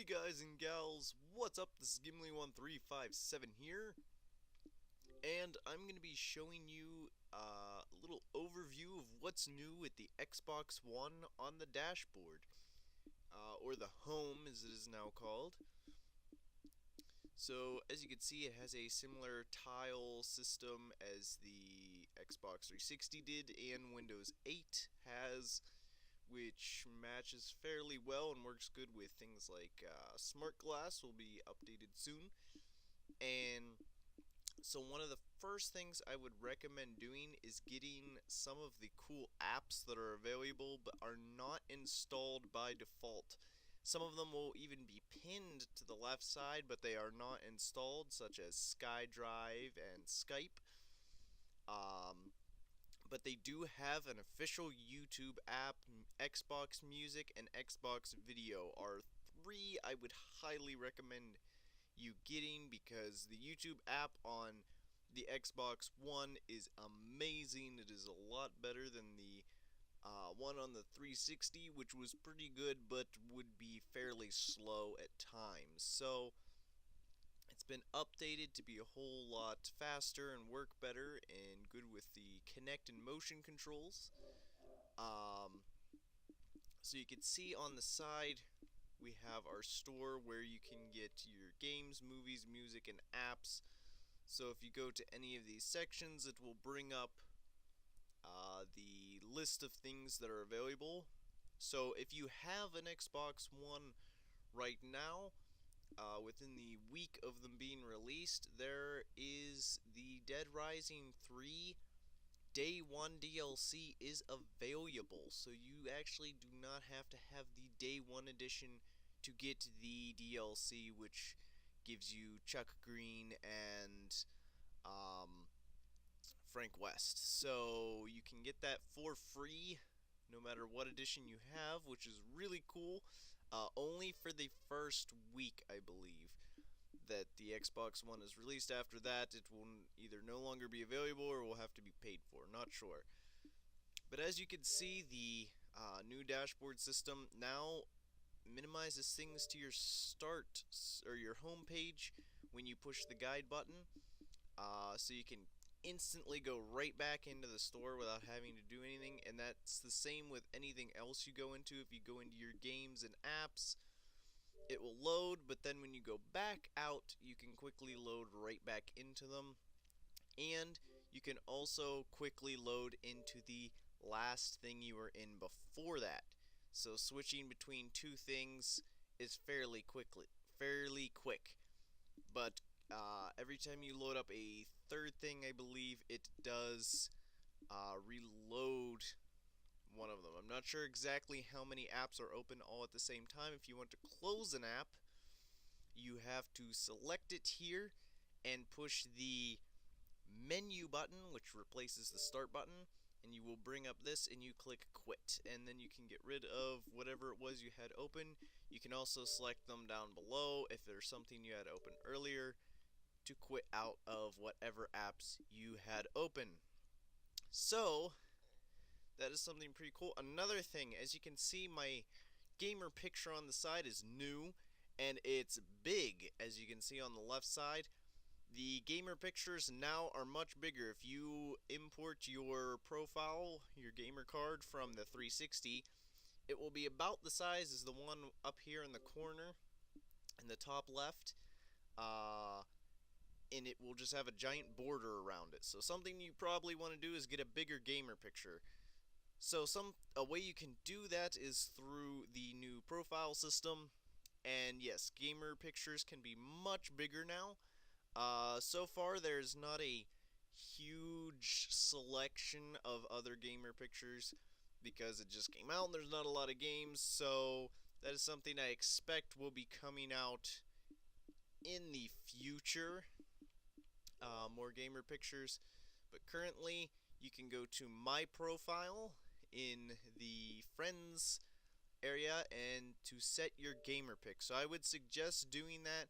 Hey guys and gals, what's up? This is Gimli1357 here, and I'm going to be showing you a little overview of what's new with the Xbox One on the dashboard, or the home as it is now called. So, as you can see, it has a similar tile system as the Xbox 360 did and Windows 8 has, which matches fairly well and works good with things like Smart Glass will be updated soon. And so one of the first things I would recommend doing is getting some of the cool apps that are available but are not installed by default. Some of them will even be pinned to the left side, but they are not installed, such as SkyDrive and Skype. Um, but they do have an official YouTube app. Xbox Music and Xbox Video are three I would highly recommend you getting, because the YouTube app on the Xbox One is amazing. It is a lot better than the one on the 360, which was pretty good but would be fairly slow at times. So it's been updated to be a whole lot faster and work better and good with the Kinect and motion controls. Um, so you can see on the side we have our store where you can get your games, movies, music, and apps. So if you go to any of these sections, it will bring up the list of things that are available. So if you have an Xbox One right now, within the week of them being released, there is the Dead Rising 3 Day 1 DLC is available, so you actually do not have to have the Day 1 edition to get the DLC, which gives you Chuck Green and Frank West. So you can get that for free no matter what edition you have, which is really cool. Only for the first week, I believe, that the Xbox One is released. After that, it will either no longer be available or will have to be paid for. Not sure. But as you can see, the new dashboard system now minimizes things to your start or your home page when you push the guide button, so you can instantly go right back into the store without having to do anything. And that's the same with anything else you go into. If you go into your games and apps, it will load, but then when you go back out, you can quickly load right back into them. And you can also quickly load into the last thing you were in before that. So switching between two things is fairly quick. But every time you load up a third thing, I believe it does reload one of them. I'm not sure exactly how many apps are open all at the same time. If you want to close an app, you have to select it here and push the menu button, which replaces the start button, and you will bring up this and you click quit, and then you can get rid of whatever it was you had open. You can also select them down below if there's something you had open earlier to quit out of whatever apps you had open. So that is something pretty cool. Another thing, as you can see, my gamer picture on the side is new and it's big. As you can see on the left side, the gamer pictures now are much bigger. If you import your profile, your gamer card from the 360, it will be about the size as the one up here in the corner in the top left, and it will just have a giant border around it. So something you probably want to do is get a bigger gamer picture. So a way you can do that is through the new profile system, and yes, gamer pictures can be much bigger now. So far, there's not a huge selection of other gamer pictures because it just came out and there's not a lot of games, so that is something I expect will be coming out in the future. More gamer pictures, but currently you can go to my profile in the friends area and to set your gamer pick. So I would suggest doing that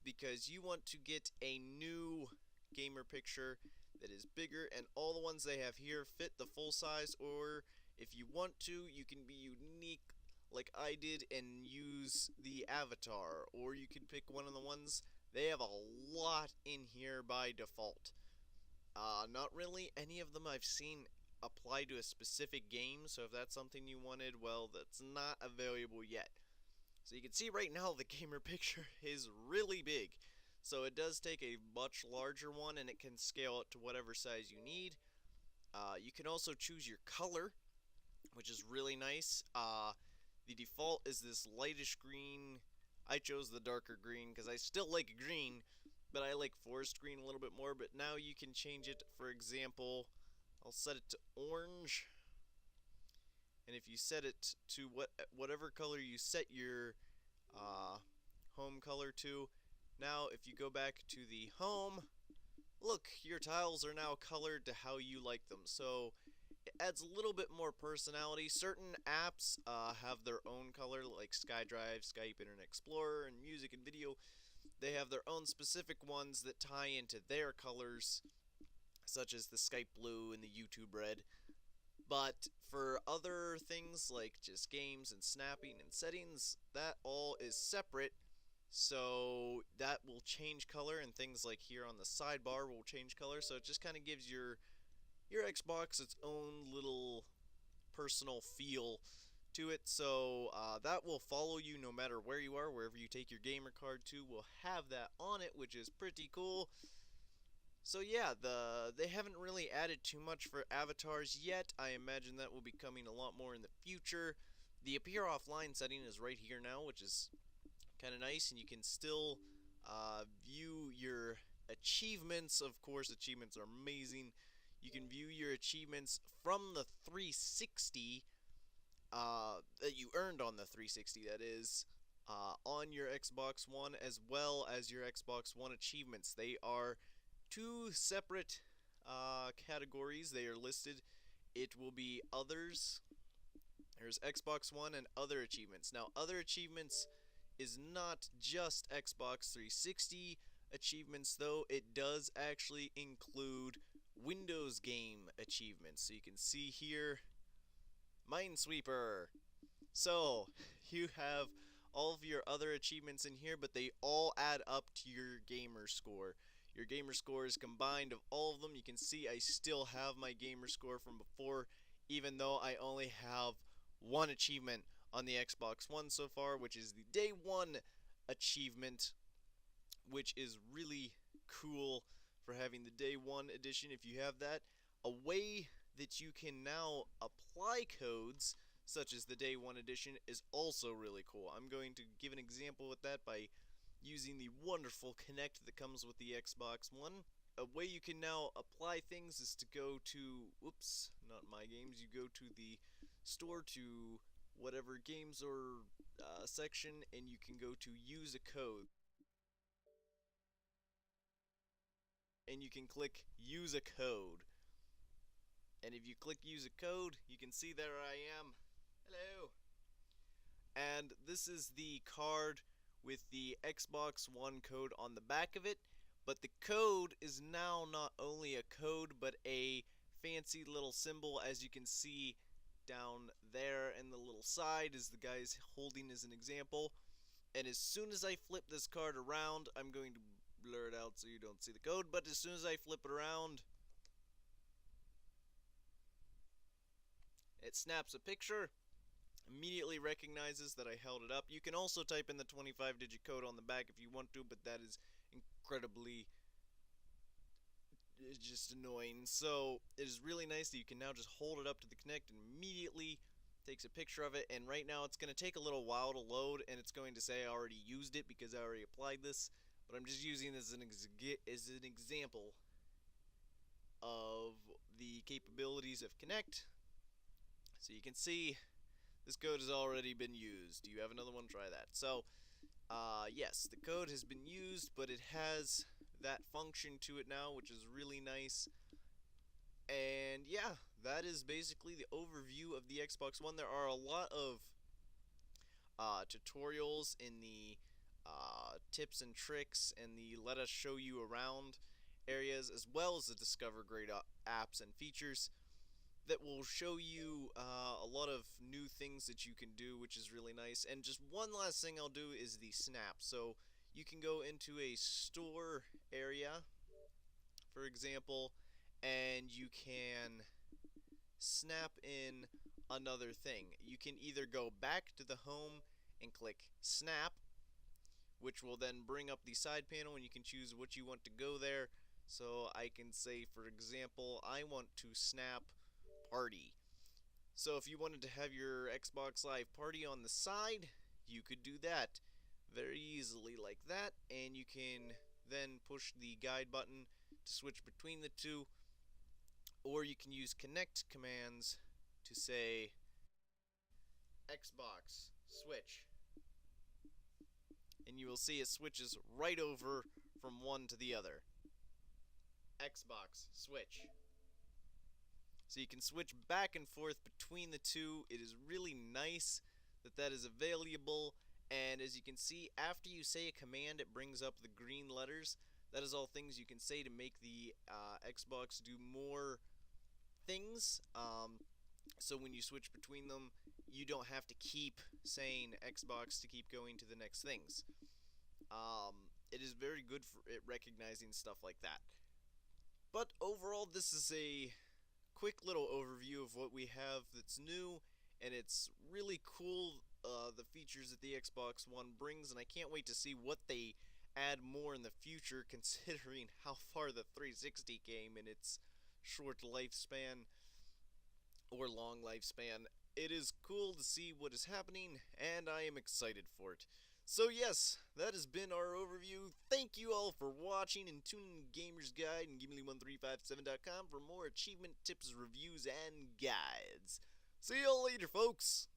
because you want to get a new gamer picture that is bigger, and all the ones they have here fit the full size, or if you want to, you can be unique like I did and use the avatar, or you can pick one of the ones. They have a lot in here by default. Not really any of them I've seen apply to a specific game, so if that's something you wanted, well, that's not available yet. So you can see right now the gamer picture is really big. So it does take a much larger one, and it can scale it to whatever size you need. You can also choose your color, which is really nice. The default is this lightish green. I chose the darker green because I still like green, but I like forest green a little bit more. But now you can change it. For example, I'll set it to orange. And if you set it to whatever color you set your home color to, now if you go back to the home, look, your tiles are now colored to how you like them. So it adds a little bit more personality. Certain apps have their own color, like SkyDrive, Skype, Internet Explorer, and music and video. They have their own specific ones that tie into their colors, such as the Skype blue and the YouTube red. But for other things like just games and snapping and settings, that all is separate. So that will change color, and things like here on the sidebar will change color. So it just kind of gives your Xbox its own little personal feel to it. So that will follow you no matter where you are. Wherever you take your gamer card to will have that on it, which is pretty cool. So yeah, they haven't really added too much for avatars yet. I imagine that will be coming a lot more in the future. The appear offline setting is right here now, which is kind of nice, and you can still view your achievements. Of course, achievements are amazing. You can view your achievements from the 360 that you earned on the 360, that is, on your Xbox One, as well as your Xbox One achievements. They are two separate categories. They are listed. It will be others. There's Xbox One and other achievements. Now, other achievements is not just Xbox 360 achievements, though. It does actually include Windows game achievements. So you can see here, Minesweeper. So you have all of your other achievements in here, but they all add up to your gamer score. Your gamer score is combined of all of them. You can see I still have my gamer score from before, even though I only have one achievement on the Xbox One so far, which is the Day 1 achievement, which is really cool for having the Day 1 edition. If you have that, a way that you can now apply codes, such as the Day 1 edition, is also really cool. I'm going to give an example with that by using the wonderful Kinect that comes with the Xbox One. A way you can now apply things is to go to, oops, not my games, you go to the store, to whatever games or section, and you can go to use a code. And you can click use a code. And if you click use a code, you can see there I am. Hello. And this is the card with the Xbox One code on the back of it, but the code is now not only a code, but a fancy little symbol, as you can see down there, and the little side is the guy's holding as an example. And as soon as I flip this card around, I'm going to blur it out so you don't see the code, but as soon as I flip it around, it snaps a picture, immediately recognizes that I held it up. You can also type in the 25-digit code on the back if you want to, but that is incredibly just annoying. So it is really nice that you can now just hold it up to the Kinect and immediately takes a picture of it. And right now it's going to take a little while to load, and it's going to say I already used it because I already applied this, but I'm just using this as an example of the capabilities of Kinect. So you can see this code has already been used. Do you have another one? Try that. So, yes, the code has been used, but it has that function to it now, which is really nice. And yeah, that is basically the overview of the Xbox One. There are a lot of tutorials in the tips and tricks and the let us show you around areas, as well as the discover great apps and features. that will show you a lot of new things that you can do, which is really nice. And just one last thing I'll do is the snap. So you can go into a store area, for example, and you can snap in another thing. You can either go back to the home and click snap, which will then bring up the side panel and you can choose what you want to go there. So I can say, for example, I want to snap party. So if you wanted to have your Xbox Live party on the side, you could do that very easily like that, and you can then push the guide button to switch between the two, or you can use connect commands to say Xbox switch, and you will see it switches right over from one to the other. Xbox switch. So you can switch back and forth between the two. It is really nice that that is available. And as you can see, after you say a command, it brings up the green letters. That is all things you can say to make the Xbox do more things. So when you switch between them, you don't have to keep saying Xbox to keep going to the next things. It is very good for it recognizing stuff like that. But overall, this is a quick little overview of what we have that's new, and it's really cool, the features that the Xbox One brings, and I can't wait to see what they add more in the future, considering how far the 360 came in its short lifespan, or long lifespan. It is cool to see what is happening, and I am excited for it. So yes, that has been our overview. Thank you all for watching, and tune in to Gamer's Guide and Gimli1357.com for more achievement tips, reviews, and guides. See y'all later, folks!